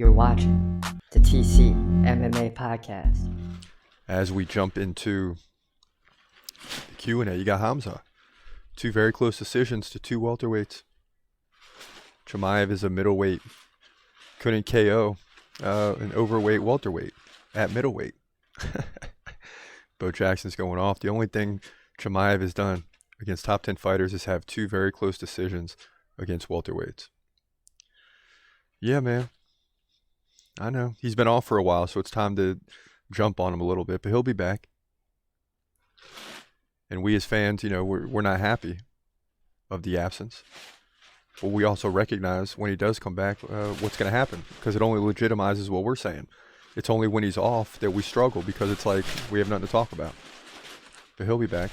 You're watching the TCMMA podcast. As we jump into the Q&A, you got Khamzat. Two very close decisions to two welterweights. Chimaev is a middleweight. Couldn't KO an overweight welterweight at middleweight. Bo Jackson's going off. The only thing Chimaev has done against top 10 fighters is have two very close decisions against welterweights. Yeah, man. I know. He's been off for a while, so it's time to jump on him a little bit, but he'll be back. And we as fans, we're not happy of the absence. But we also recognize when he does come back, what's going to happen, because it only legitimizes what we're saying. It's only when he's off that we struggle, because it's like we have nothing to talk about. But he'll be back.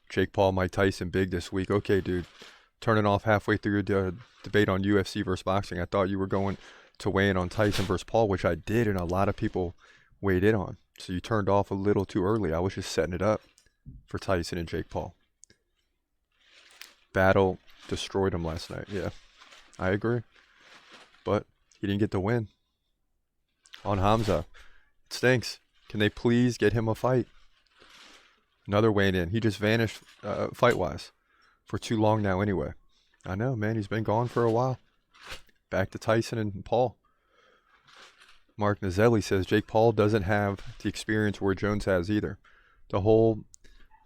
Jake Paul, Mike Tyson, big this week. Okay, dude. Turning off halfway through your debate on UFC versus boxing. I thought you were going to weigh in on Tyson versus Paul, which I did, and a lot of people weighed in on. So you turned off a little too early. I was just setting it up for Tyson and Jake Paul. Battle destroyed him last night. Yeah, I agree. But he didn't get the win. On Khamzat, it stinks. Can they please get him a fight? Another weigh in. He just vanished fight-wise for too long now anyway. I know, man. He's been gone for a while. Back to Tyson and Paul. Mark Nazelli says Jake Paul doesn't have the experience where Jones has either. The whole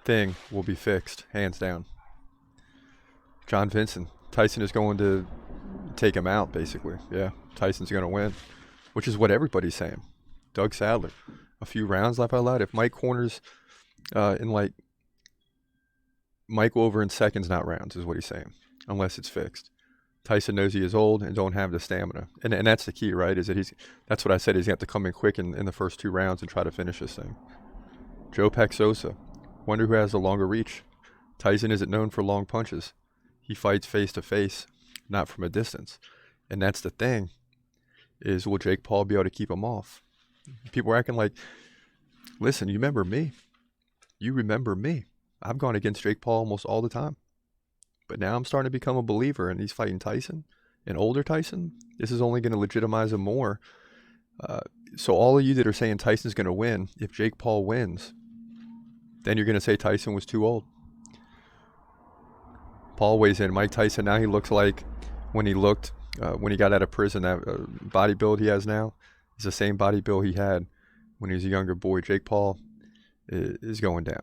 thing will be fixed, hands down. John Vincent. Tyson is going to take him out, basically. Yeah, Tyson's going to win, which is what everybody's saying. Doug Sadler. A few rounds left out loud. If Mike corners Mike over in seconds, not rounds, is what he's saying, unless it's fixed. Tyson knows he is old and don't have the stamina. And that's the key, right? Is that that's what I said, he's going to have to come in quick in the first two rounds and try to finish this thing. Joe Paxosa. Wonder who has the longer reach. Tyson isn't known for long punches. He fights face to face, not from a distance. And that's the thing, is will Jake Paul be able to keep him off? People are acting like, listen, you remember me. You remember me. I've gone against Jake Paul almost all the time. But now I'm starting to become a believer, and he's fighting Tyson, an older Tyson. This is only going to legitimize him more. So all of you that are saying Tyson's going to win, if Jake Paul wins, then you're going to say Tyson was too old. Paul weighs in. Mike Tyson, now he looks like when he got out of prison. That body build he has now is the same body build he had when he was a younger boy. Jake Paul is going down.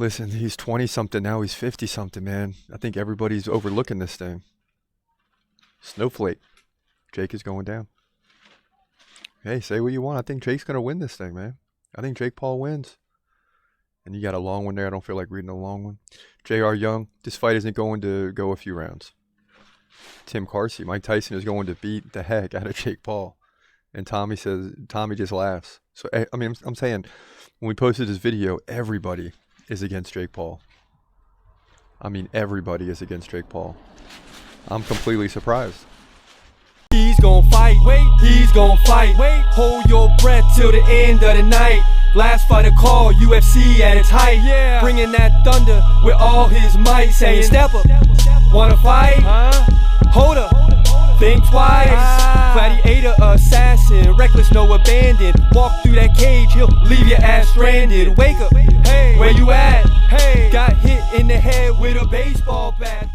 Listen, he's 20-something now. He's 50-something, man. I think everybody's overlooking this thing. Snowflake. Jake is going down. Hey, say what you want. I think Jake's going to win this thing, man. I think Jake Paul wins. And you got a long one there. I don't feel like reading a long one. J.R. Young, this fight isn't going to go a few rounds. Tim Carsey, Mike Tyson is going to beat the heck out of Jake Paul. And Tommy just laughs. So, I mean, I'm saying, when we posted this video, everybody is against Jake Paul. I mean, everybody is against Jake Paul. I'm completely surprised. He's gonna fight, he's gonna fight. Hold your breath till the end of the night. Last fighter call, UFC at its height. Yeah. Bringing that thunder with all his might. Saying, step up, wanna fight? Hold up, think twice. Gladiator, assassin, reckless, no abandon. Walk through that cage, he'll leave your ass stranded. Wake up, hey, where you at? Hey, got hit in the head with a baseball bat.